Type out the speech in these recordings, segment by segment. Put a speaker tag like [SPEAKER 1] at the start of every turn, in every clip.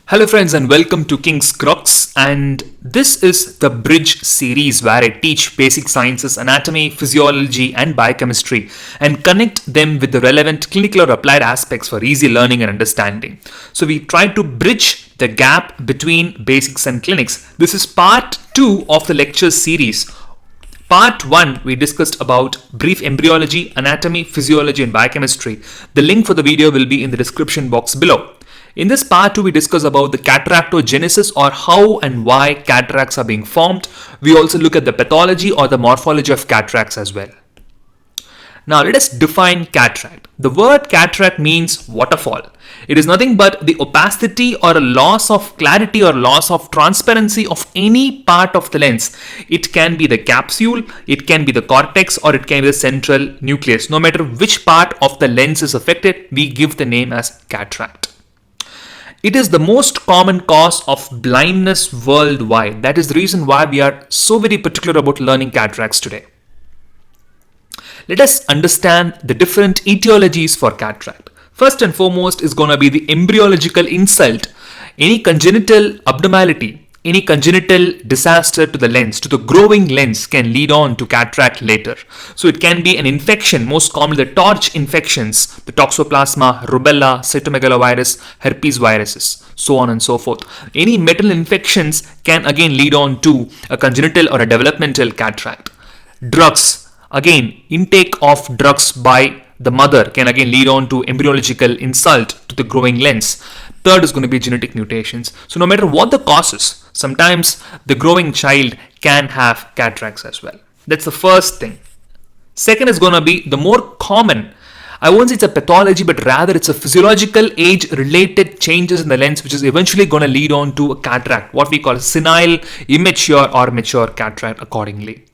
[SPEAKER 1] Hello friends and welcome to King's Crux, and this is the Bridge series where I teach basic sciences, anatomy, physiology and biochemistry and connect them with the relevant clinical or applied aspects for easy learning and understanding. So we try to bridge the gap between basics and clinics. This is part 2 of the lecture series. Part 1, we discussed about brief embryology, anatomy, physiology and biochemistry. The link for the video will be in the description box below. In this part 2, we discuss about the cataractogenesis, or how and why cataracts are being formed. We also look at the pathology or the morphology of cataracts as well. Now let us define cataract. The word cataract means waterfall. It is nothing but the opacity or a loss of clarity or loss of transparency of any part of the lens. It can be the capsule, it can be the cortex, or it can be the central nucleus. No matter which part of the lens is affected, we give the name as cataract. It is the most common cause of blindness worldwide. That is the reason why we are so very particular about learning cataracts today. Let us understand the different etiologies for cataract. First and foremost is going to be the embryological insult. Any congenital abnormality, any congenital disaster to the lens, to the growing lens, can lead on to cataract later. So it can be an infection, most commonly the torch infections, the toxoplasma, rubella, cytomegalovirus, herpes viruses, so on and so forth. Any metal infections can again lead on to a congenital or a developmental cataract. Drugs, again, intake of drugs by the mother can again lead on to embryological insult to the growing lens. Third is going to be genetic mutations. So no matter what the causes, sometimes the growing child can have cataracts as well. That's the first thing. Second is going to be the more common. I won't say it's a pathology, but rather it's a physiological age-related changes in the lens, which is eventually going to lead on to a cataract, what we call senile, immature or mature cataract accordingly.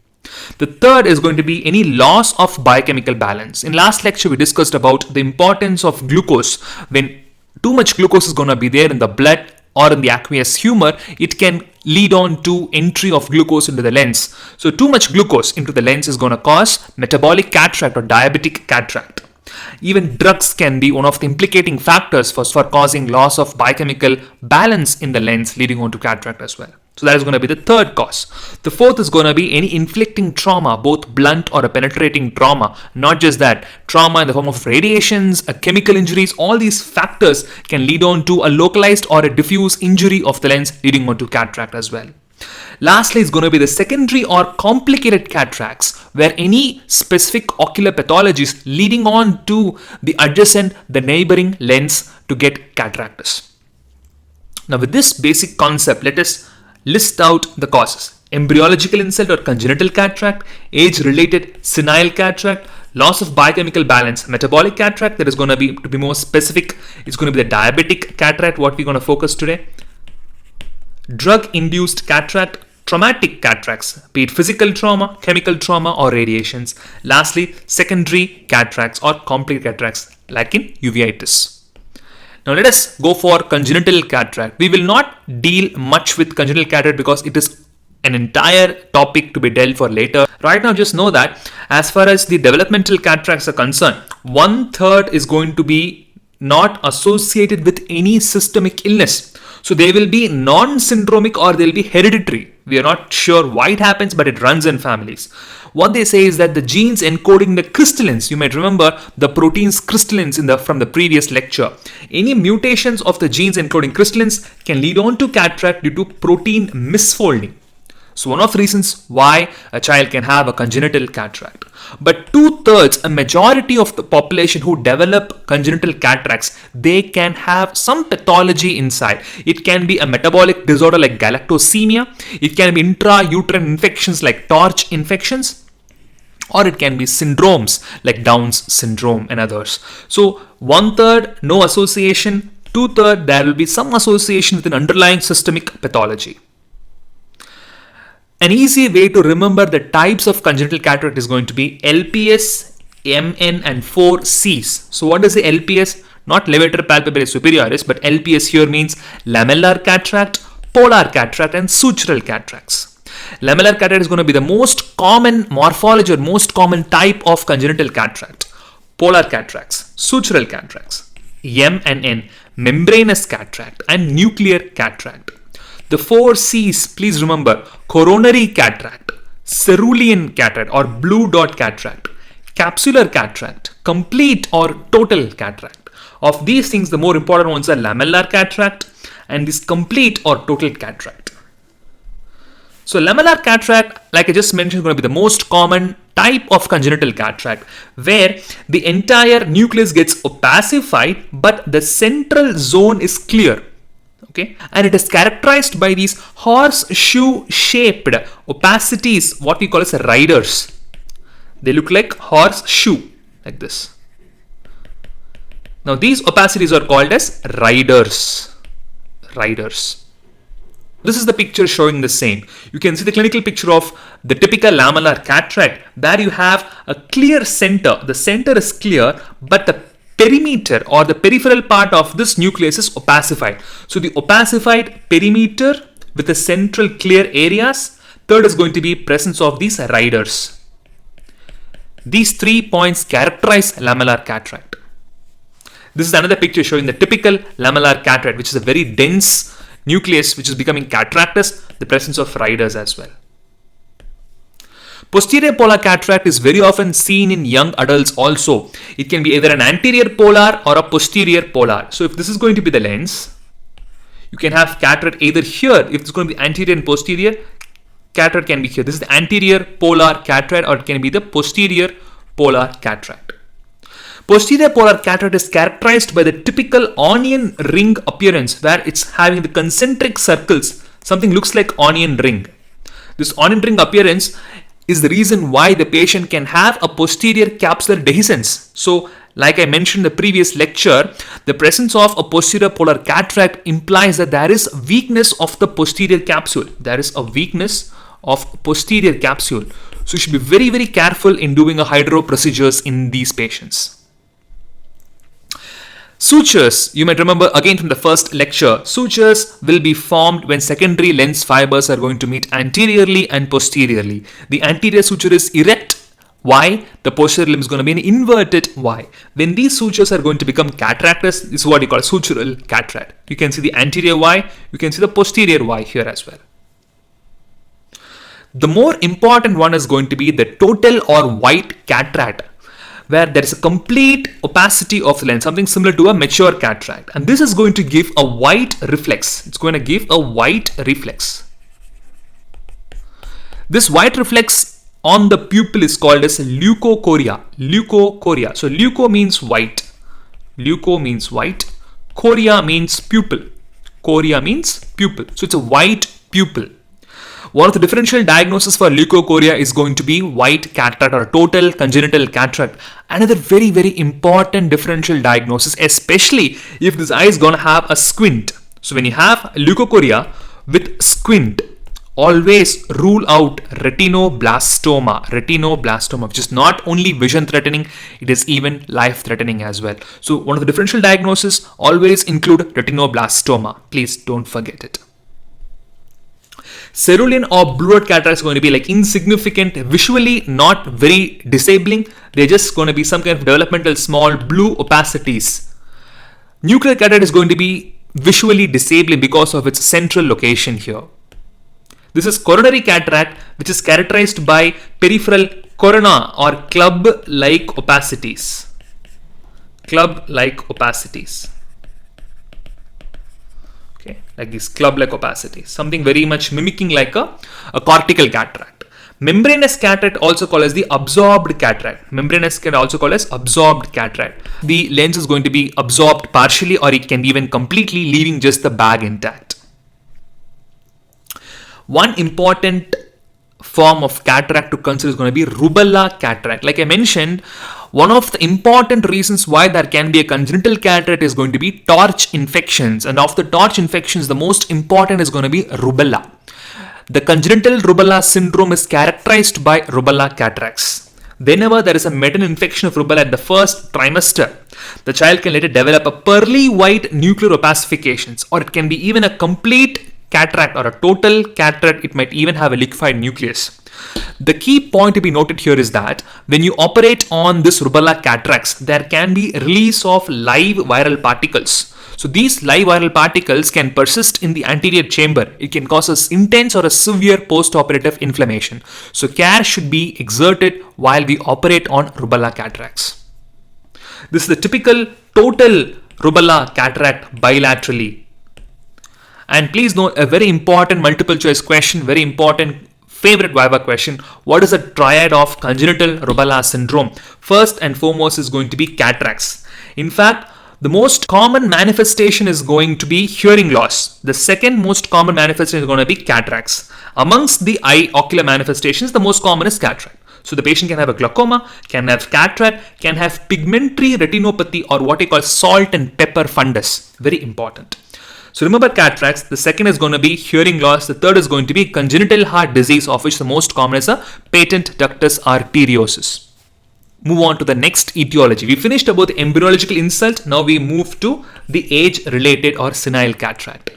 [SPEAKER 1] The third is going to be any loss of biochemical balance. In last lecture, we discussed about the importance of glucose. When too much glucose is going to be there in the blood or in the aqueous humor, it can lead on to entry of glucose into the lens. So too much glucose into the lens is going to cause metabolic cataract or diabetic cataract. Even drugs can be one of the implicating factors for causing loss of biochemical balance in the lens, leading on to cataract as well. So that is going to be the third cause. The fourth is going to be any inflicting trauma, both blunt or a penetrating trauma. Not just that, trauma in the form of radiations, chemical injuries, all these factors can lead on to a localized or a diffuse injury of the lens, leading on to cataract as well. Lastly is going to be the secondary or complicated cataracts, where any specific ocular pathologies leading on to the adjacent, the neighboring lens to get cataractus. Now with this basic concept, let us list out the causes. Embryological insult or congenital cataract, age-related senile cataract, loss of biochemical balance, metabolic cataract, that is going to be more specific, it's going to be the diabetic cataract, what we're going to focus today. Drug-induced cataract, traumatic cataracts, be it physical trauma, chemical trauma or radiations. Lastly, secondary cataracts or complicated cataracts like in uveitis. Now let us go for congenital cataract. We will not deal much with congenital cataract because it is an entire topic to be dealt for later. Right now just know that as far as the developmental cataracts are concerned, 1/3 is going to be not associated with any systemic illness. So they will be non-syndromic or they'll be hereditary. We are not sure why it happens, but it runs in families. What they say is that the genes encoding the crystallins, you might remember the proteins crystallins from the previous lecture. Any mutations of the genes encoding crystallins can lead on to cataract due to protein misfolding. So one of the reasons why a child can have a congenital cataract. But 2/3, a majority of the population who develop congenital cataracts, they can have some pathology inside. It can be a metabolic disorder like galactosemia. It can be intrauterine infections like torch infections. Or it can be syndromes like Down's syndrome and others. So 1/3, no association. 2/3, there will be some association with an underlying systemic pathology. An easy way to remember the types of congenital cataract is going to be LPS, MN and 4Cs. So what is the LPS? Not levator palpebrae superioris, but LPS here means lamellar cataract, polar cataract and sutural cataracts. Lamellar cataract is going to be the most common morphology or most common type of congenital cataract. Polar cataracts, sutural cataracts. M and N, membranous cataract, and nuclear cataract. The 4 C's, please remember: coronary cataract, cerulean cataract or blue dot cataract, capsular cataract, complete or total cataract. Of these things, the more important ones are lamellar cataract and this complete or total cataract. So lamellar cataract, like I just mentioned, is going to be the most common type of congenital cataract, where the entire nucleus gets opacified but the central zone is clear. Okay, and it is characterized by these horseshoe shaped opacities, what we call as riders. They look like horseshoe, like this. Now these opacities are called as riders. This is the picture showing the same. You can see the clinical picture of the typical lamellar cataract. There you have a clear center. The center is clear, but the perimeter or the peripheral part of this nucleus is opacified. So the opacified perimeter with the central clear areas. Third is going to be presence of these riders. These 3 points characterize lamellar cataract. This is another picture showing the typical lamellar cataract, which is a very dense nucleus which is becoming cataractous, the presence of riders as well. Posterior polar cataract is very often seen in young adults also. It can be either an anterior polar or a posterior polar. So if this is going to be the lens, you can have cataract either here. If it's going to be anterior and posterior, cataract can be here. This is the anterior polar cataract, or it can be the posterior polar cataract. Posterior polar cataract is characterized by the typical onion ring appearance, where it's having the concentric circles. Something looks like onion ring. This onion ring appearance is the reason why the patient can have a posterior capsular dehiscence. So, like I mentioned in the previous lecture, the presence of a posterior polar cataract implies that there is weakness of the posterior capsule. There is a weakness of posterior capsule. So, you should be very, very careful in doing a hydro procedures in these patients. Sutures, you might remember again from the first lecture, sutures will be formed when secondary lens fibers are going to meet anteriorly and posteriorly. The anterior suture is erect Y, the posterior limb is going to be an inverted Y. When these sutures are going to become cataractous, this is what you call sutural cataract. You can see the anterior Y, you can see the posterior Y here as well. The more important one is going to be the total or white cataract, where there is a complete opacity of the lens, something similar to a mature cataract. And this is going to give a white reflex. It's going to give a white reflex. This white reflex on the pupil is called as leukocoria. Leukocoria. So leuko means white. Leuko means white. Coria means pupil. Coria means pupil. So it's a white pupil. One of the differential diagnoses for leukocoria is going to be white cataract or total congenital cataract. Another very, very important differential diagnosis, especially if this eye is going to have a squint. So when you have leukocoria with squint, always rule out retinoblastoma. Retinoblastoma, which is not only vision threatening, it is even life threatening as well. So one of the differential diagnoses always include retinoblastoma. Please don't forget it. Cerulean or blue dot cataract is going to be like insignificant, visually not very disabling. They're just going to be some kind of developmental small blue opacities. Nuclear cataract is going to be visually disabling because of its central location here. This is coronary cataract, which is characterized by peripheral corona or club-like opacities. Club-like opacities. Like these club-like opacities, something very much mimicking like a cortical cataract. Membranous cataract, also called as the absorbed cataract. Membranous cataract also called as absorbed cataract. The lens is going to be absorbed partially, or it can be even completely, leaving just the bag intact. One important form of cataract to consider is going to be rubella cataract. Like I mentioned, one of the important reasons why there can be a congenital cataract is going to be torch infections. And of the torch infections, the most important is going to be rubella. The congenital rubella syndrome is characterized by rubella cataracts. Whenever there is a maiden infection of rubella at the first trimester, the child can later develop a pearly white nuclear opacifications, or it can be even a complete cataract or a total cataract. It might even have a liquefied nucleus. The key point to be noted here is that when you operate on this rubella cataracts, there can be release of live viral particles. So these live viral particles can persist in the anterior chamber. It can cause us intense or a severe post-operative inflammation. So care should be exerted while we operate on rubella cataracts. This is the typical total rubella cataract bilaterally. And please note a very important multiple choice question, very important favorite Viva question. What is the triad of congenital rubella syndrome? First and foremost is going to be cataracts. In fact, the most common manifestation is going to be hearing loss. The second most common manifestation is going to be cataracts. Amongst the eye ocular manifestations, the most common is cataract. So the patient can have a glaucoma, can have cataract, can have pigmentary retinopathy or what we call salt and pepper fundus. Very important. So remember cataracts, the second is going to be hearing loss, the third is going to be congenital heart disease, of which the most common is a patent ductus arteriosus. Move on to the next etiology. We finished about the embryological insult. Now we move to the age-related or senile cataract.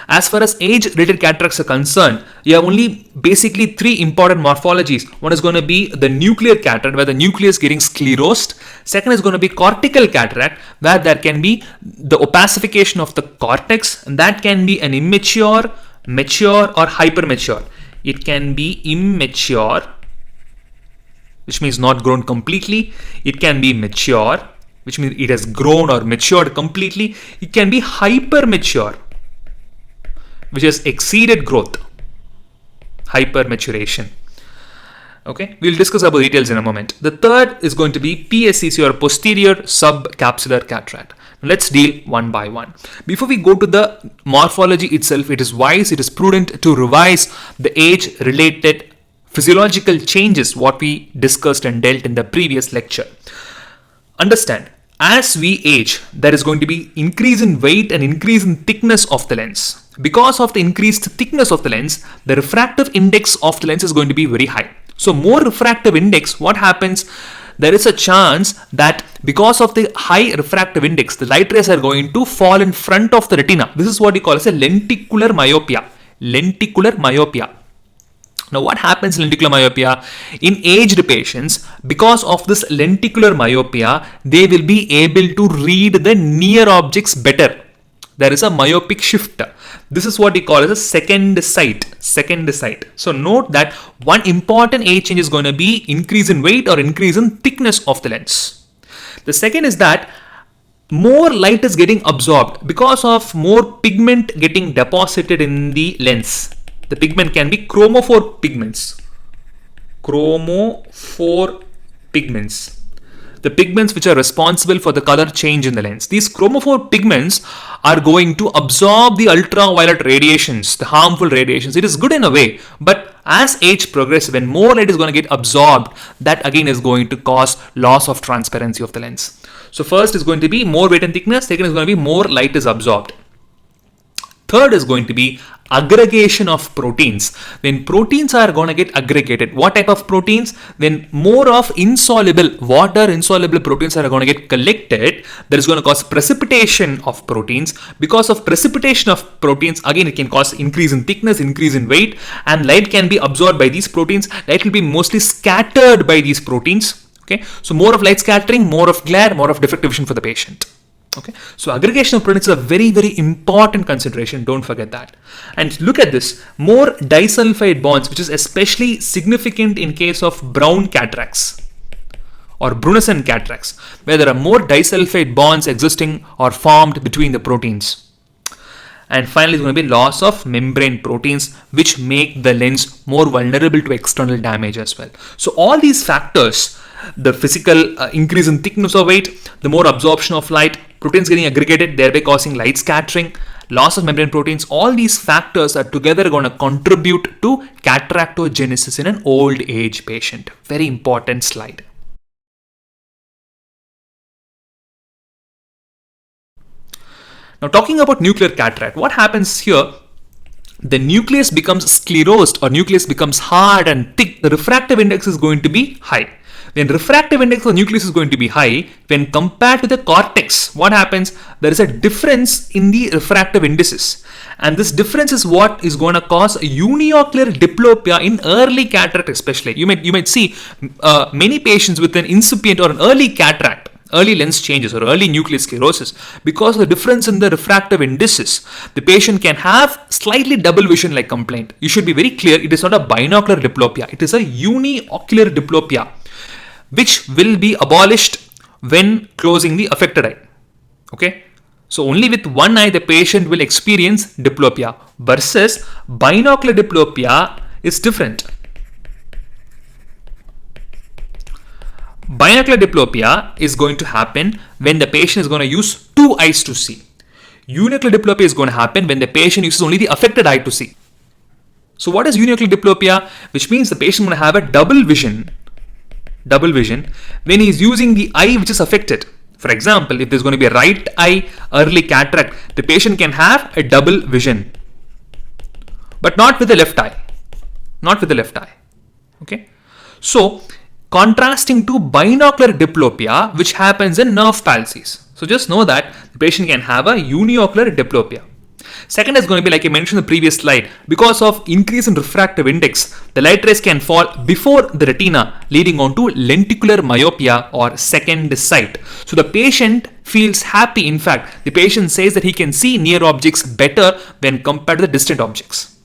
[SPEAKER 1] As far as age-related cataracts are concerned, you have only basically three important morphologies. One is going to be the nuclear cataract, where the nucleus is getting sclerosed. Second is going to be cortical cataract, where there can be the opacification of the cortex, and that can be an immature, mature, or hypermature. It can be immature, which means not grown completely. It can be mature, which means it has grown or matured completely. It can be hypermature, which has exceeded growth, hypermaturation. Okay, we'll discuss about details in a moment. The third is going to be PSCC or posterior subcapsular cataract. Let's deal one by one. Before we go to the morphology itself, it is prudent to revise the age-related physiological changes what we discussed and dealt in the previous lecture. Understand, as we age, there is going to be increase in weight and increase in thickness of the lens. Because of the increased thickness of the lens, the refractive index of the lens is going to be very high. So more refractive index, what happens? There is a chance that because of the high refractive index, the light rays are going to fall in front of the retina. This is what we call as a lenticular myopia. Lenticular myopia. Now what happens in lenticular myopia? In aged patients, because of this lenticular myopia, they will be able to read the near objects better. There is a myopic shift. This is what we call as a second sight. Second sight. So note that one important age change is going to be increase in weight or increase in thickness of the lens. The second is that more light is getting absorbed because of more pigment getting deposited in the lens. The pigment can be chromophore pigments. Chromophore pigments. The pigments which are responsible for the color change in the lens. These chromophore pigments are going to absorb the ultraviolet radiations, the harmful radiations. It is good in a way, but as age progresses, when more light is going to get absorbed, that again is going to cause loss of transparency of the lens. So first is going to be more weight and thickness. Second is going to be more light is absorbed. Third is going to be aggregation of proteins. When proteins are going to get aggregated, what type of proteins? When more of insoluble, water insoluble proteins are going to get collected, that is going to cause precipitation of proteins. Because of precipitation of proteins, again it can cause increase in thickness, increase in weight, and light can be absorbed by these proteins. Light will be mostly scattered by these proteins. Okay, so more of light scattering, more of glare, more of diffractive vision for the patient. Okay, so aggregation of proteins is a very, very important consideration. Don't forget that. And look at this, more disulfide bonds, which is especially significant in case of brown cataracts or Brunesen cataracts, where there are more disulfide bonds existing or formed between the proteins. And finally, it's going to be loss of membrane proteins, which make the lens more vulnerable to external damage as well. So all these factors, the physical increase in thickness of weight, the more absorption of light, proteins getting aggregated, thereby causing light scattering, loss of membrane proteins, all these factors are together going to contribute to cataractogenesis in an old age patient. Very important slide. Now talking about nuclear cataract, what happens here? The nucleus becomes sclerosed or nucleus becomes hard and thick. The refractive index is going to be high. When refractive index of the nucleus is going to be high, when compared to the cortex, what happens? There is a difference in the refractive indices. And this difference is what is going to cause uniocular diplopia in early cataract especially. You might see many patients with an incipient or an early cataract, early lens changes or early nuclear sclerosis, because of the difference in the refractive indices, the patient can have slightly double vision like complaint. You should be very clear, it is not a binocular diplopia, it is a uniocular diplopia, which will be abolished when closing the affected eye. Okay, so only with one eye the patient will experience diplopia, versus binocular diplopia is different. Binocular diplopia is going to happen when the patient is going to use two eyes to see. Uniocular diplopia is going to happen when the patient uses only the affected eye to see. So what is uniocular diplopia? Which means the patient is going to have a double vision when he is using the eye which is affected. For example, if there's going to be a right eye early cataract, the patient can have a double vision, but not with the left eye. Okay. So contrasting to binocular diplopia, which happens in nerve palsies. So just know that the patient can have a uniocular diplopia. Second is going to be, like I mentioned in the previous slide, because of increase in refractive index, the light rays can fall before the retina, leading on to lenticular myopia or second sight. So the patient feels happy. In fact, the patient says that he can see near objects better when compared to the distant objects.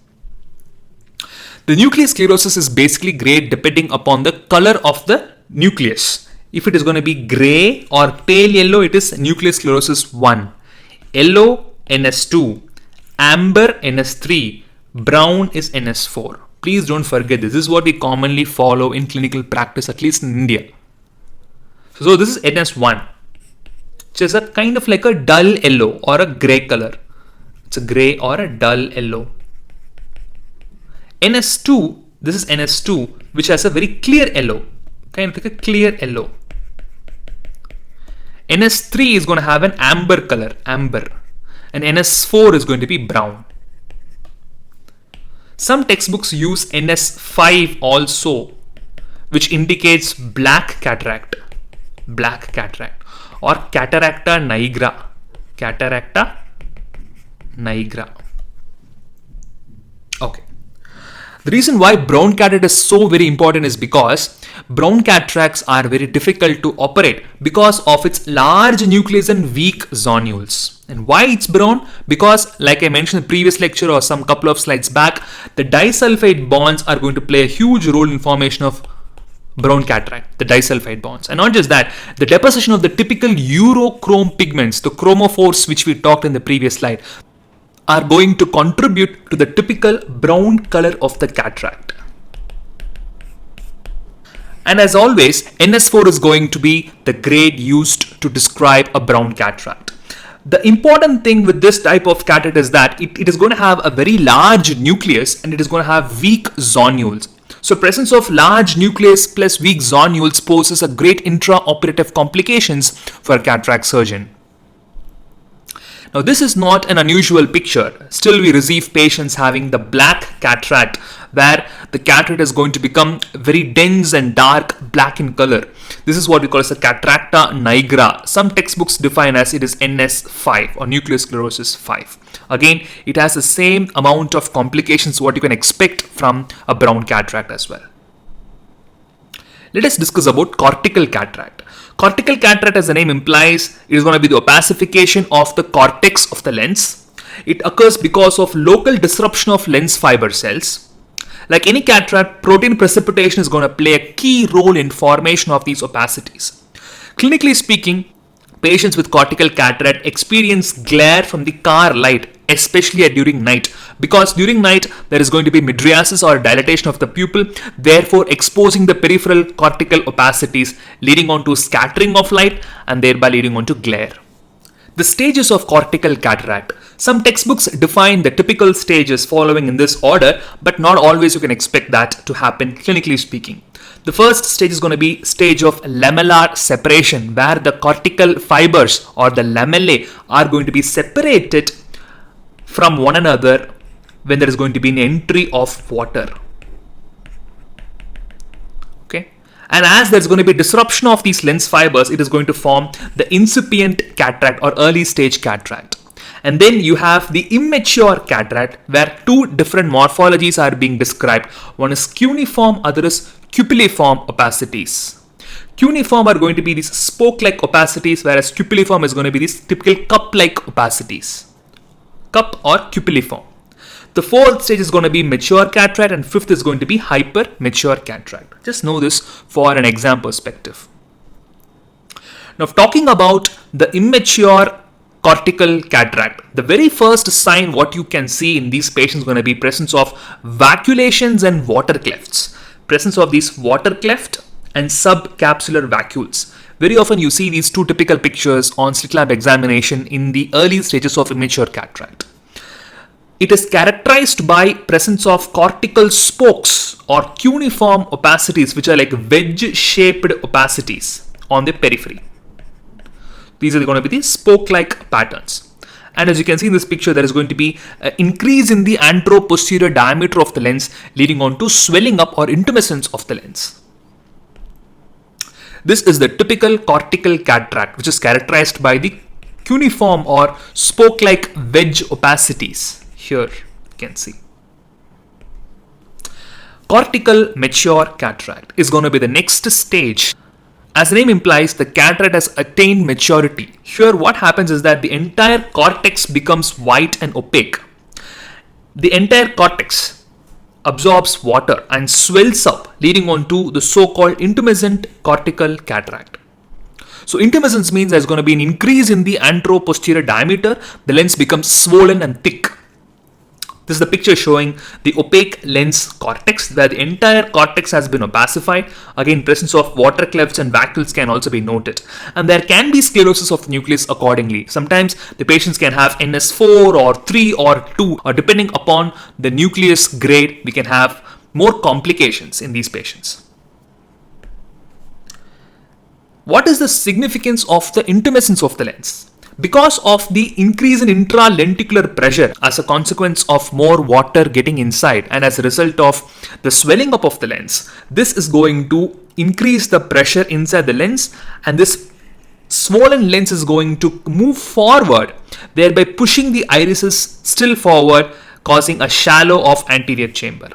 [SPEAKER 1] The nuclear sclerosis is basically graded depending upon the color of the nucleus. If it is going to be gray or pale yellow, it is nuclear sclerosis 1. Yellow, NS2. Amber, NS3. Brown is NS4. Please don't forget this. This is what we commonly follow in clinical practice, at least in India. So this is NS1, which is a kind of like a dull yellow or a gray color. It's a gray or a dull yellow. NS2, this is NS2, which has a very clear yellow, kind of like a clear yellow. NS3 is going to have an amber color, amber, and NS4 is going to be brown. Some textbooks use NS5 also, which indicates black cataract, or cataracta nigra. Okay. The reason why brown cataract is so very important is because brown cataracts are very difficult to operate because of its large nucleus and weak zonules. And why it's brown? Because, like I mentioned in the previous lecture or some couple of slides back, the disulfide bonds are going to play a huge role in formation of brown cataract, the disulfide bonds. And not just that, the deposition of the typical urochrome pigments, the chromophores which we talked in the previous slide, are going to contribute to the typical brown color of the cataract. And as always, NS4 is going to be the grade used to describe a brown cataract. The important thing with this type of cataract is that it is going to have a very large nucleus and it is going to have weak zonules. So presence of large nucleus plus weak zonules poses a great intraoperative complications for a cataract surgeon. Now this is not an unusual picture. Still we receive patients having the black cataract where the cataract is going to become very dense and dark black in color. This is what we call as a cataracta nigra. Some textbooks define as it is NS5 or nuclear sclerosis 5. Again, it has the same amount of complications what you can expect from a brown cataract as well. Let us discuss about cortical cataract. Cortical cataract, as the name implies, is going to be the opacification of the cortex of the lens. It occurs because of local disruption of lens fiber cells. Like any cataract, protein precipitation is going to play a key role in formation of these opacities. Clinically speaking, patients with cortical cataract experience glare from the car light, especially during night, because during night there is going to be mydriasis or dilatation of the pupil, therefore exposing the peripheral cortical opacities, leading on to scattering of light and thereby leading on to glare. The stages of cortical cataract. Some textbooks define the typical stages following in this order, but not always you can expect that to happen clinically speaking. The first stage is going to be stage of lamellar separation, where the cortical fibers or the lamellae are going to be separated from one another when there is going to be an entry of water. Okay, And as there's going to be disruption of these lens fibers, it is going to form the incipient cataract or early stage cataract. And then you have the immature cataract, where two different morphologies are being described. One is cuneiform, other is cupuliform opacities. Cuneiform are going to be these spoke-like opacities, whereas cupuliform is going to be these typical cup-like opacities. Cup or cupuliform. The fourth stage is going to be mature cataract, and fifth is going to be hyper-mature cataract. Just know this for an exam perspective. Now, talking about the immature cortical cataract, the very first sign what you can see in these patients is going to be presence of vacuolations and water clefts. Presence of these water cleft and subcapsular vacuoles. Very often you see these two typical pictures on slit lamp examination in the early stages of immature cataract. It is characterized by presence of cortical spokes or cuneiform opacities, which are like wedge-shaped opacities on the periphery. These are going to be the spoke-like patterns. And as you can see in this picture, there is going to be an increase in the anteroposterior diameter of the lens, leading on to swelling up or intumescence of the lens. This is the typical cortical cataract, which is characterized by the cuneiform or spoke-like wedge opacities. Here you can see. Cortical mature cataract is going to be the next stage. As the name implies, the cataract has attained maturity. Here what happens is that the entire cortex becomes white and opaque. The entire cortex absorbs water and swells up, leading on to the so-called intumescent cortical cataract. So intumescence means there's going to be an increase in the anteroposterior diameter. The lens becomes swollen and thick. This is the picture showing the opaque lens cortex, where the entire cortex has been opacified. Again, presence of water clefts and vacuoles can also be noted. And there can be sclerosis of the nucleus accordingly. Sometimes the patients can have NS4 or 3 or 2, or depending upon the nucleus grade, we can have more complications in these patients. What is the significance of the intumescence of the lens? Because of the increase in intralenticular pressure as a consequence of more water getting inside, and as a result of the swelling up of the lens, this is going to increase the pressure inside the lens, and this swollen lens is going to move forward, thereby pushing the irises still forward, causing a shallow of anterior chamber.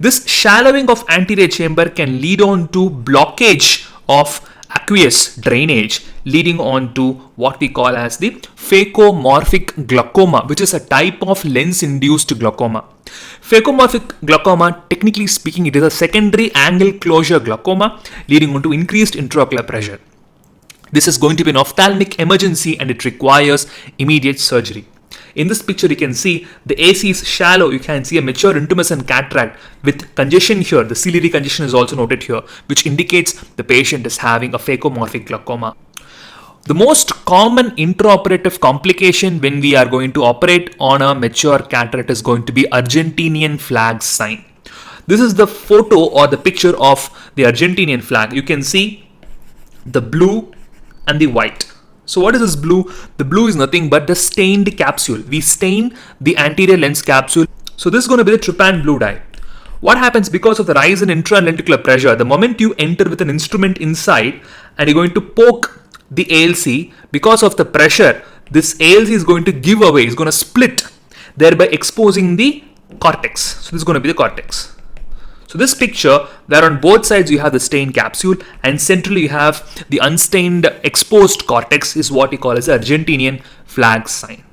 [SPEAKER 1] This shallowing of anterior chamber can lead on to blockage of aqueous drainage, leading on to what we call as the phacomorphic glaucoma, which is a type of lens-induced glaucoma. Phacomorphic glaucoma, technically speaking, it is a secondary angle closure glaucoma, leading on to increased intraocular pressure. This is going to be an ophthalmic emergency and it requires immediate surgery. In this picture, you can see the AC is shallow. You can see a mature intumescent cataract with congestion here. The ciliary congestion is also noted here, which indicates the patient is having a phacomorphic glaucoma. The most common intraoperative complication when we are going to operate on a mature cataract is going to be Argentinian flag sign. This is the photo or the picture of the Argentinian flag. You can see the blue and the white. So what is this blue? The blue is nothing but the stained capsule. We stain the anterior lens capsule. So this is going to be the trypan blue dye. What happens because of the rise in intralenticular pressure? The moment you enter with an instrument inside and you're going to poke the ALC, because of the pressure, this ALC is going to give away, it's going to split, thereby exposing the cortex. So this is going to be the cortex. So this picture, where on both sides you have the stained capsule and centrally you have the unstained exposed cortex, is what we call as the Argentinian flag sign.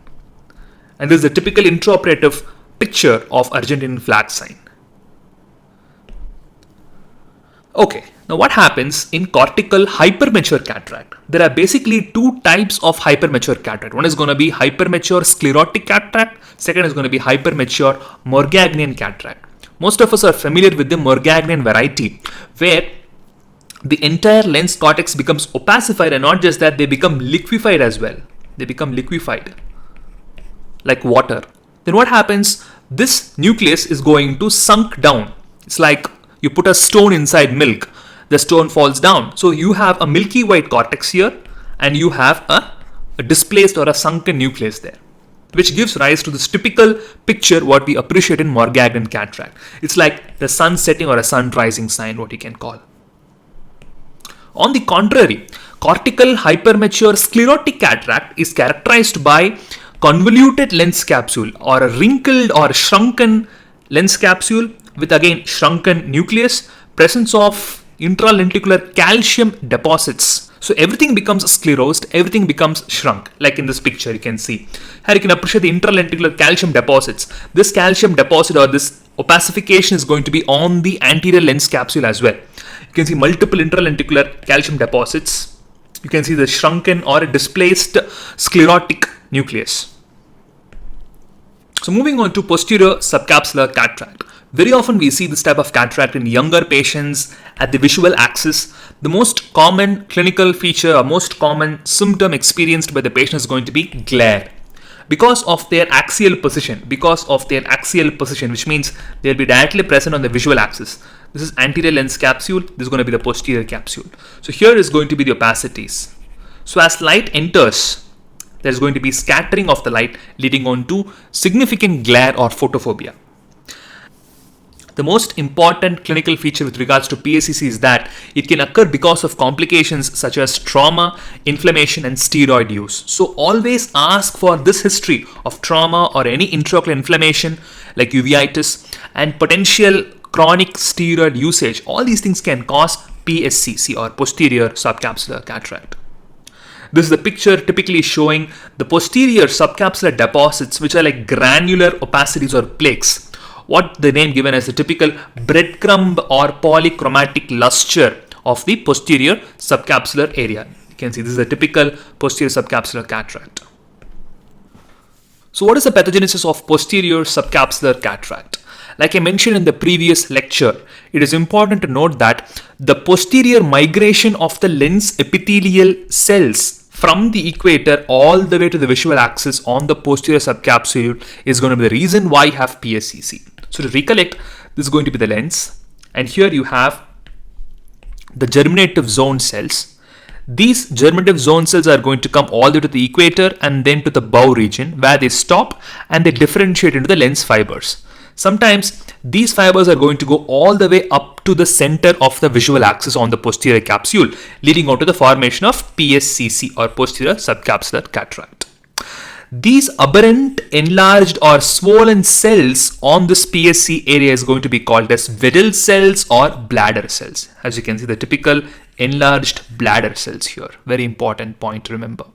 [SPEAKER 1] And this is a typical intraoperative picture of Argentinian flag sign. Okay, now what happens in cortical hypermature cataract? There are basically two types of hypermature cataract. One is going to be hypermature sclerotic cataract. Second is going to be hypermature Morgagnian cataract. Most of us are familiar with the Morgagnian variety, where the entire lens cortex becomes opacified, and not just that, they become liquefied as well. They become liquefied like water. Then what happens? This nucleus is going to sunk down. It's like you put a stone inside milk. The stone falls down. So you have a milky white cortex here, and you have a displaced or a sunken nucleus there, which gives rise to this typical picture what we appreciate in Morgagnian cataract. It's like the sun setting or a sun rising sign, what you can call. On the contrary, cortical hypermature sclerotic cataract is characterized by convoluted lens capsule or a wrinkled or shrunken lens capsule with again shrunken nucleus, presence of intralenticular calcium deposits. So everything becomes sclerosed, everything becomes shrunk, like in this picture you can see. Here you can appreciate the intralenticular calcium deposits. This calcium deposit or this opacification is going to be on the anterior lens capsule as well. You can see multiple intralenticular calcium deposits. You can see the shrunken or displaced sclerotic nucleus. So moving on to posterior subcapsular cataract. Very often we see this type of cataract in younger patients at the visual axis. The most common clinical feature or most common symptom experienced by the patient is going to be glare. Because of their axial position, which means they'll be directly present on the visual axis. This is anterior lens capsule, this is going to be the posterior capsule. So here is going to be the opacities. So as light enters, there's going to be scattering of the light leading on to significant glare or photophobia. The most important clinical feature with regards to PSCC is that it can occur because of complications such as trauma, inflammation, and steroid use. So always ask for this history of trauma or any intraocular inflammation like uveitis and potential chronic steroid usage. All these things can cause PSCC or posterior subcapsular cataract. This is the picture typically showing the posterior subcapsular deposits, which are like granular opacities or plaques. What the name given as the typical breadcrumb or polychromatic luster of the posterior subcapsular area. You can see this is a typical posterior subcapsular cataract. So what is the pathogenesis of posterior subcapsular cataract? Like I mentioned in the previous lecture, it is important to note that the posterior migration of the lens epithelial cells from the equator all the way to the visual axis on the posterior subcapsule is going to be the reason why you have PSCC. So to recollect, this is going to be the lens, and here you have the germinative zone cells. These germinative zone cells are going to come all the way to the equator and then to the bow region where they stop and they differentiate into the lens fibers. Sometimes these fibers are going to go all the way up to the center of the visual axis on the posterior capsule, leading on to the formation of PSCC or posterior subcapsular cataract. These aberrant, enlarged or swollen cells on this PSC area is going to be called as Weddell cells or bladder cells. As you can see, the typical enlarged bladder cells here. Very important point to remember.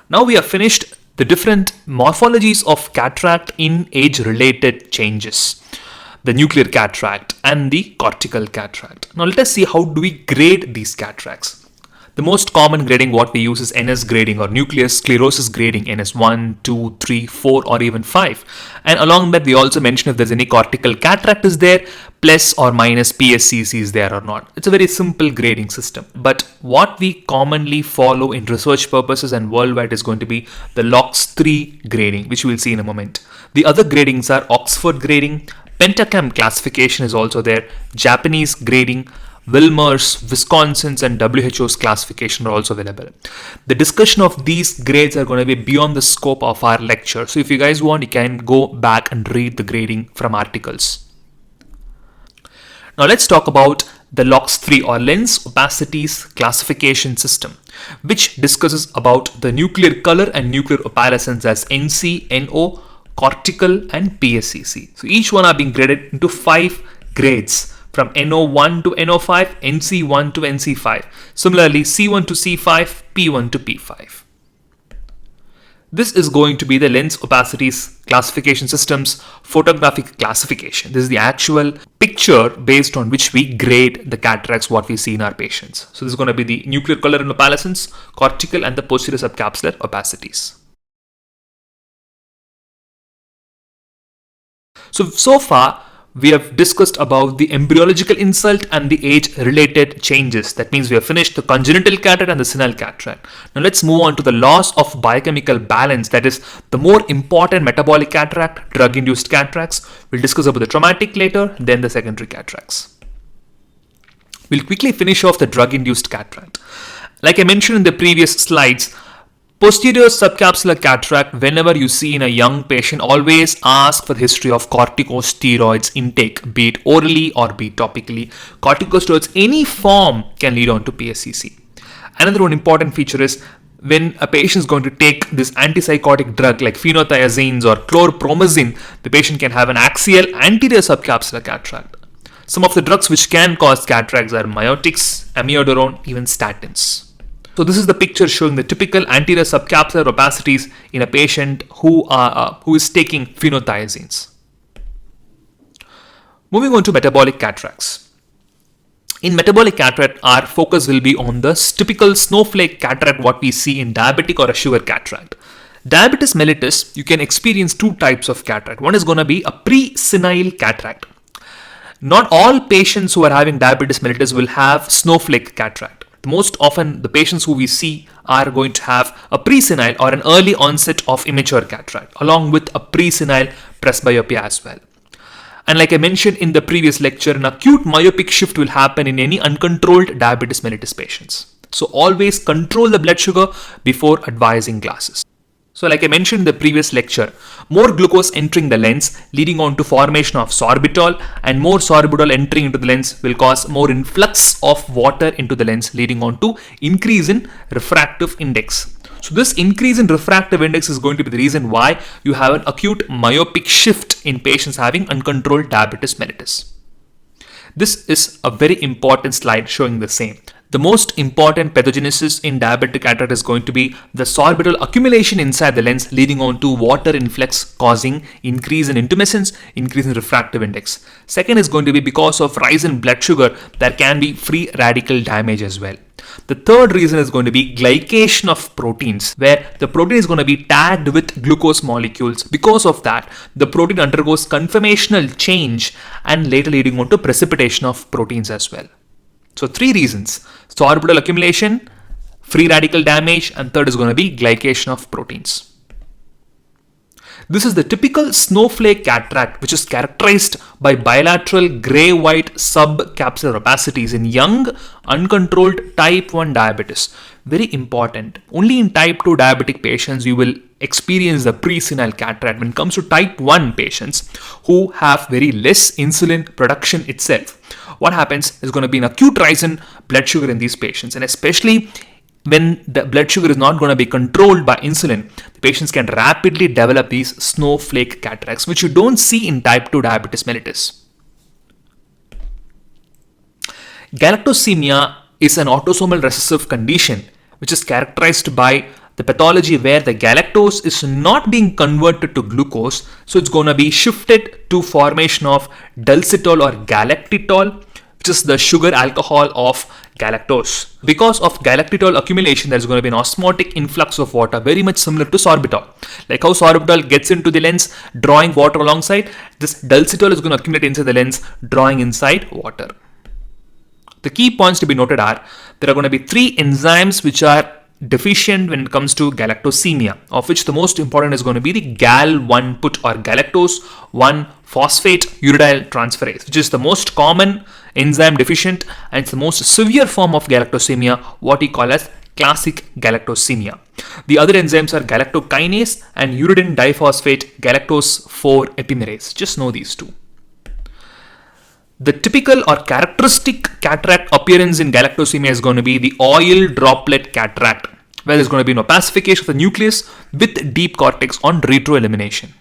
[SPEAKER 1] Now we have finished the different morphologies of cataract in age-related changes. The nuclear cataract and the cortical cataract. Now let us see how do we grade these cataracts. The most common grading what we use is NS grading or nuclear sclerosis grading, NS 1, 2, 3, 4 or even 5. And along that we also mention if there's any cortical cataract is there, plus or minus PSCC is there or not. It's a very simple grading system. But what we commonly follow in research purposes and worldwide is going to be the LOX3 grading, which we will see in a moment. The other gradings are Oxford grading, Pentacam classification is also there, Japanese grading, Wilmer's, Wisconsin's and WHO's classification are also available. The discussion of these grades are going to be beyond the scope of our lecture. So if you guys want, you can go back and read the grading from articles. Now let's talk about the LOX3 or lens opacities classification system, which discusses about the nuclear color and nuclear opalescence as NC, NO, cortical and PSCC. So each one are being graded into 5 grades. From NO1 to NO5, NC1 to NC5. Similarly, C1 to C5, P1 to P5. This is going to be the lens opacities classification system's photographic classification. This is the actual picture based on which we grade the cataracts what we see in our patients. So this is going to be the nuclear color and opalescence, cortical and the posterior subcapsular opacities. So far, we have discussed about the embryological insult and the age-related changes. That means we have finished the congenital cataract and the senile cataract. Now let's move on to the loss of biochemical balance, that is the more important metabolic cataract, drug-induced cataracts. We'll discuss about the traumatic later, then the secondary cataracts. We'll quickly finish off the drug-induced cataract. Like I mentioned in the previous slides, Posterior subcapsular cataract, whenever you see in a young patient, always ask for the history of corticosteroids intake, be it orally or be it topically. Corticosteroids, any form, can lead on to PSCC. Another one important feature is when a patient is going to take this antipsychotic drug like phenothiazines or chlorpromazine, the patient can have an axial anterior subcapsular cataract. Some of the drugs which can cause cataracts are miotics, amiodarone, even statins. So this is the picture showing the typical anterior subcapsular opacities in a patient who is taking phenothiazines. Moving on to metabolic cataracts. In metabolic cataract, our focus will be on the typical snowflake cataract what we see in diabetic or a sugar cataract. Diabetes mellitus, you can experience two types of cataract. One is going to be a pre-senile cataract. Not all patients who are having diabetes mellitus will have snowflake cataract. Most often, the patients who we see are going to have a pre-senile or an early onset of immature cataract, along with a pre-senile presbyopia as well. And like I mentioned in the previous lecture, an acute myopic shift will happen in any uncontrolled diabetes mellitus patients. So always control the blood sugar before advising glasses. So like I mentioned in the previous lecture, more glucose entering the lens leading on to formation of sorbitol, and more sorbitol entering into the lens will cause more influx of water into the lens leading on to increase in refractive index. So this increase in refractive index is going to be the reason why you have an acute myopic shift in patients having uncontrolled diabetes mellitus. This is a very important slide showing the same. The most important pathogenesis in diabetic cataract is going to be the sorbitol accumulation inside the lens leading on to water influx causing increase in intumescence, increase in refractive index. Second is going to be because of rise in blood sugar, there can be free radical damage as well. The third reason is going to be glycation of proteins, where the protein is going to be tagged with glucose molecules. Because of that, the protein undergoes conformational change and later leading on to precipitation of proteins as well. So three reasons: sorbitol accumulation, free radical damage, and third is going to be glycation of proteins. This is the typical snowflake cataract, which is characterized by bilateral gray-white subcapsular opacities in young, uncontrolled type 1 diabetes. Very important. Only in type 2 diabetic patients you will experience the pre-senile cataract. When it comes to type 1 patients who have very less insulin production itself, what happens is going to be an acute rise in blood sugar in these patients, and especially when the blood sugar is not going to be controlled by insulin, the patients can rapidly develop these snowflake cataracts, which you don't see in type 2 diabetes mellitus. Galactosemia is an autosomal recessive condition which is characterized by the pathology where the galactose is not being converted to glucose, so it's going to be shifted to formation of dulcitol or galactitol, which is the sugar alcohol of galactose. Because of galactitol accumulation, there's going to be an osmotic influx of water, very much similar to sorbitol. Like how sorbitol gets into the lens, drawing water alongside, this dulcitol is going to accumulate inside the lens, drawing inside water. The key points to be noted are, there are going to be three enzymes which are deficient when it comes to galactosemia, of which the most important is going to be the GAL1 put or galactose 1 phosphate uridyl transferase, which is the most common enzyme deficient and it's the most severe form of galactosemia, what we call as classic galactosemia. The other enzymes are galactokinase and uridine diphosphate galactose 4 epimerase. Just know these two. The typical or characteristic cataract appearance in galactosemia is going to be the oil droplet cataract, where there's going to be an opacification of the nucleus with deep cortex on retroillumination.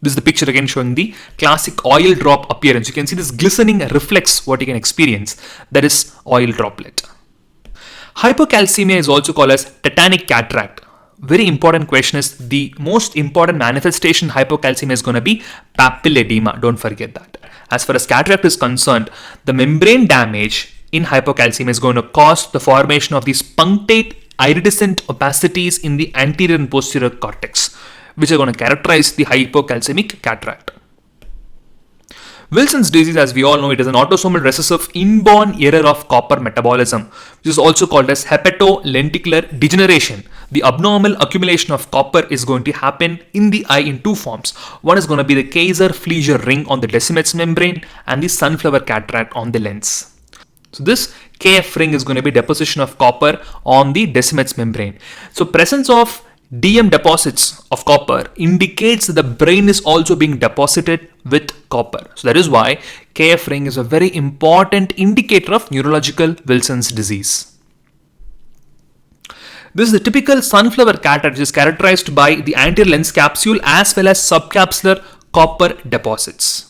[SPEAKER 1] This is the picture again showing the classic oil drop appearance. You can see this glistening reflex, what you can experience, that is oil droplet. Hypocalcemia is also called as tetanic cataract. Very important question is, the most important manifestation hypocalcemia is going to be papilla edema. Don't forget that. As far as cataract is concerned, the membrane damage in hypocalcemia is going to cause the formation of these punctate iridescent opacities in the anterior and posterior cortex, which are going to characterize the hypocalcemic cataract. Wilson's disease, as we all know, it is an autosomal recessive inborn error of copper metabolism, which is also called as hepatolenticular degeneration. The abnormal accumulation of copper is going to happen in the eye in two forms. One is going to be the Kaiser-Fleischer ring on the Descemet's membrane and the sunflower cataract on the lens. So this KF ring is going to be deposition of copper on the Descemet's membrane. So presence of DM deposits of copper indicates that the brain is also being deposited with copper. So that is why KF ring is a very important indicator of neurological Wilson's disease. This is the typical sunflower cataract, which is characterized by the anterior lens capsule as well as subcapsular copper deposits.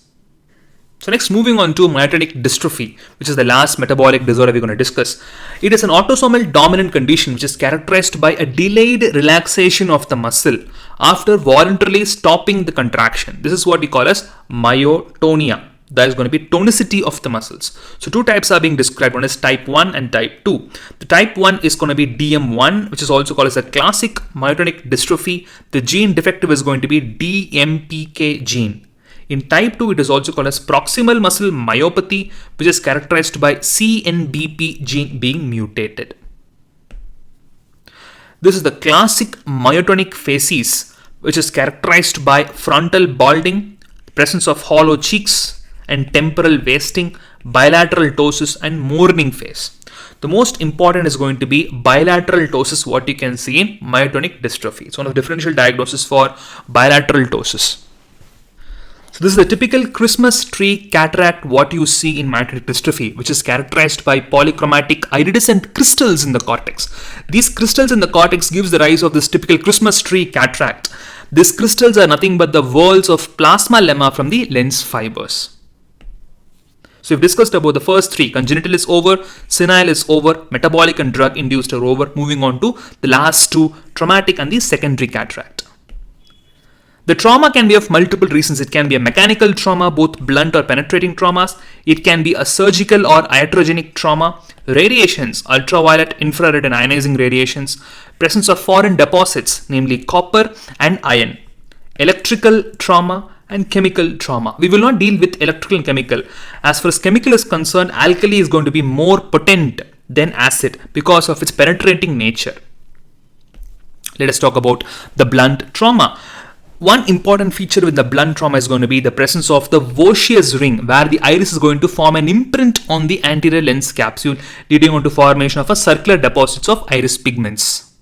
[SPEAKER 1] So next, moving on to myotonic dystrophy, which is the last metabolic disorder we're going to discuss. It is an autosomal dominant condition which is characterized by a delayed relaxation of the muscle after voluntarily stopping the contraction. This is what we call as myotonia. That is going to be tonicity of the muscles. So two types are being described. One is type 1 and type 2. The type 1 is going to be DM1, which is also called as a classic myotonic dystrophy. The gene defective is going to be DMPK gene. In type 2, it is also called as proximal muscle myopathy, which is characterized by CNBP gene being mutated. This is the classic myotonic phases, which is characterized by frontal balding, presence of hollow cheeks and temporal wasting, bilateral ptosis and mourning phase. The most important is going to be bilateral ptosis, what you can see in myotonic dystrophy. It's one of the differential diagnoses for bilateral ptosis. So this is the typical Christmas tree cataract what you see in myotonic dystrophy, which is characterized by polychromatic iridescent crystals in the cortex. These crystals in the cortex gives the rise of this typical Christmas tree cataract. These crystals are nothing but the whorls of plasma lemma from the lens fibers. So we've discussed about the first three. Congenital is over, senile is over, metabolic and drug induced are over. Moving on to the last two, traumatic and the secondary cataract. The trauma can be of multiple reasons. It can be a mechanical trauma, both blunt or penetrating traumas. It can be a surgical or iatrogenic trauma. Radiations, ultraviolet, infrared and ionizing radiations. Presence of foreign deposits, namely copper and iron. Electrical trauma and chemical trauma. We will not deal with electrical and chemical. As far as chemical is concerned, alkali is going to be more potent than acid because of its penetrating nature. Let us talk about the blunt trauma. One important feature with the blunt trauma is going to be the presence of the Vossius ring, where the iris is going to form an imprint on the anterior lens capsule, leading on to formation of a circular deposits of iris pigments.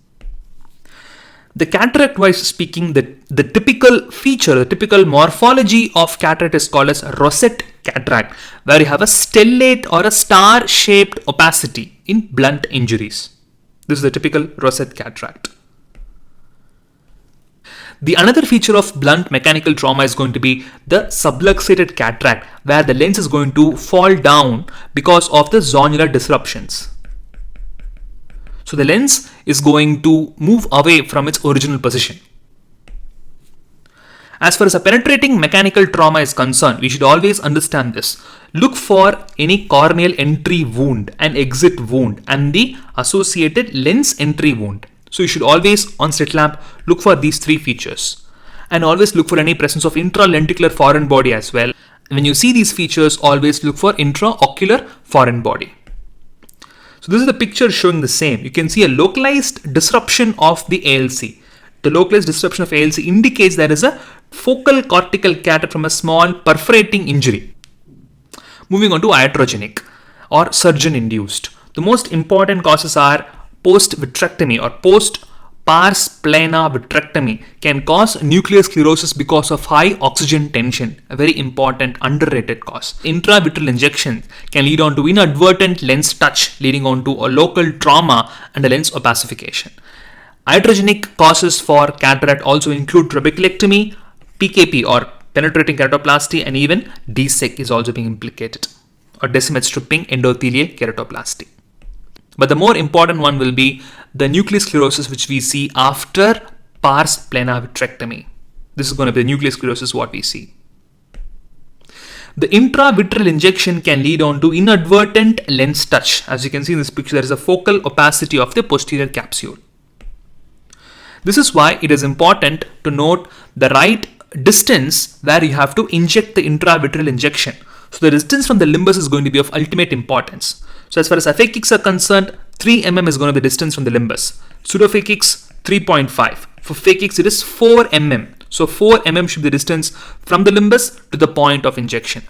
[SPEAKER 1] The cataract wise speaking, the typical feature, the typical morphology of cataract is called as rosette cataract, where you have a stellate or a star-shaped opacity in blunt injuries. This is the typical rosette cataract. The another feature of blunt mechanical trauma is going to be the subluxated cataract, where the lens is going to fall down because of the zonular disruptions. So the lens is going to move away from its original position. As far as a penetrating mechanical trauma is concerned, we should always understand this. Look for any corneal entry wound, an exit wound, and the associated lens entry wound. So you should always, on slit lamp, look for these three features. And always look for any presence of intralenticular foreign body as well. When you see these features, always look for intraocular foreign body. So this is the picture showing the same. You can see a localized disruption of the ALC. The localized disruption of ALC indicates there is a focal cortical cataract from a small perforating injury. Moving on to iatrogenic or surgeon-induced. The most important causes are post-vitrectomy or post-pars plana vitrectomy can cause nuclear sclerosis because of high oxygen tension, a very important underrated cause. Intravitreal injection can lead on to inadvertent lens touch, leading on to a local trauma and a lens opacification. Iatrogenic causes for cataract also include trabeculectomy, PKP or penetrating keratoplasty, and even DSEK is also being implicated, or Descemet stripping endothelial keratoplasty. But the more important one will be the nuclear sclerosis, which we see after pars plana vitrectomy. This is going to be the nuclear sclerosis what we see. The intravitreal injection can lead on to inadvertent lens touch. As you can see in this picture, there is a focal opacity of the posterior capsule. This is why it is important to note the right distance where you have to inject the intravitreal injection. So the distance from the limbus is going to be of ultimate importance. So as far as aphakics are concerned, 3 mm is going to be the distance from the limbus. Pseudophakics 3.5. For phakics it is 4 mm. So 4 mm should be the distance from the limbus to the point of injection.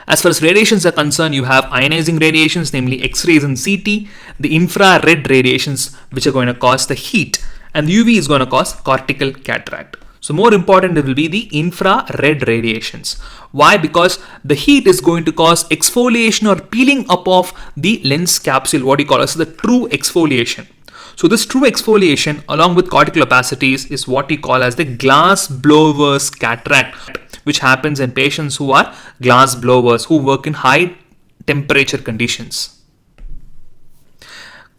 [SPEAKER 1] As far as radiations are concerned, you have ionizing radiations, namely X-rays and CT, the infrared radiations, which are going to cause the heat, and the UV is going to cause cortical cataract. So more important, it will be the infrared radiations. Why? Because the heat is going to cause exfoliation or peeling up of the lens capsule, what you call as the true exfoliation. So this true exfoliation along with cortical opacities is what we call as the glass blower's cataract, which happens in patients who are glass blowers, who work in high temperature conditions.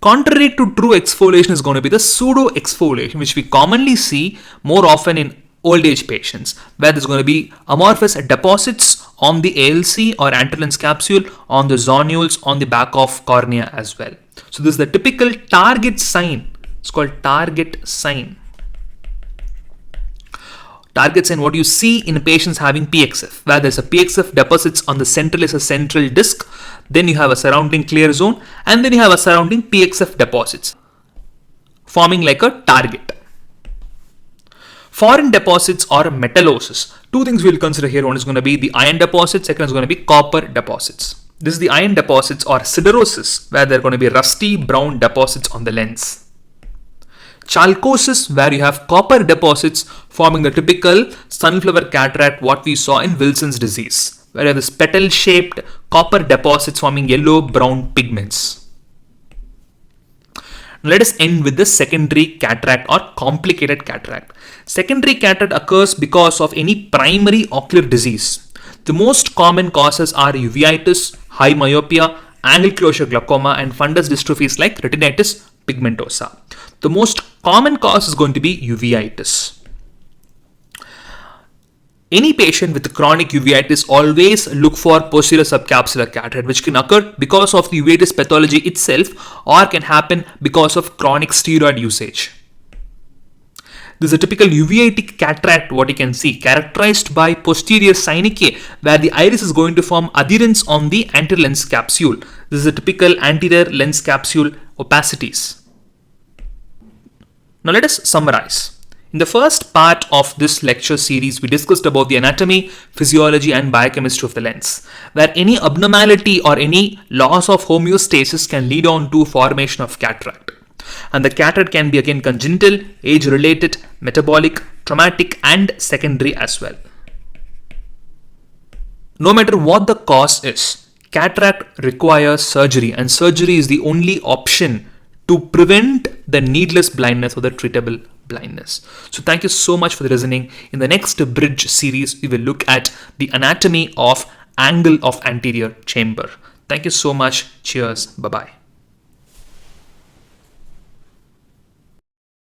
[SPEAKER 1] Contrary to true exfoliation is going to be the pseudo exfoliation, which we commonly see more often in old age patients, where there's going to be amorphous deposits on the ALC or anterior lens capsule, on the zonules, on the back of cornea as well. So this is the typical target sign. It's called target sign. Target sign, what you see in patients having PXF, where there's a PXF deposits on the central disc, then you have a surrounding clear zone, and then you have a surrounding PXF deposits, forming like a target. Foreign deposits or metallosis. Two things we'll consider here. One is going to be the iron deposits, second is going to be copper deposits. This is the iron deposits or siderosis, where there are going to be rusty brown deposits on the lens. Chalcosis, where you have copper deposits forming the typical sunflower cataract, what we saw in Wilson's disease, where you have this petal-shaped copper deposits forming yellow-brown pigments. Let us end with the secondary cataract or complicated cataract. Secondary cataract occurs because of any primary ocular disease. The most common causes are uveitis, high myopia, angle closure glaucoma, and fundus dystrophies like retinitis pigmentosa. The most common cause is going to be uveitis. Any patient with chronic uveitis always look for posterior subcapsular cataract, which can occur because of the uveitis pathology itself or can happen because of chronic steroid usage. This is a typical uveitic cataract, what you can see, characterized by posterior synechiae, where the iris is going to form adherence on the anterior lens capsule. This is a typical anterior lens capsule opacities. Now let us summarize. In the first part of this lecture series, we discussed about the anatomy, physiology, and biochemistry of the lens, where any abnormality or any loss of homeostasis can lead on to formation of cataract. And the cataract can be again congenital, age-related, metabolic, traumatic, and secondary as well. No matter what the cause is, cataract requires surgery, and surgery is the only option to prevent the needless blindness or the treatable blindness. So thank you so much for the listening. In the next bridge series, we will look at the anatomy of angle of anterior chamber. Thank you so much. Cheers. Bye-bye.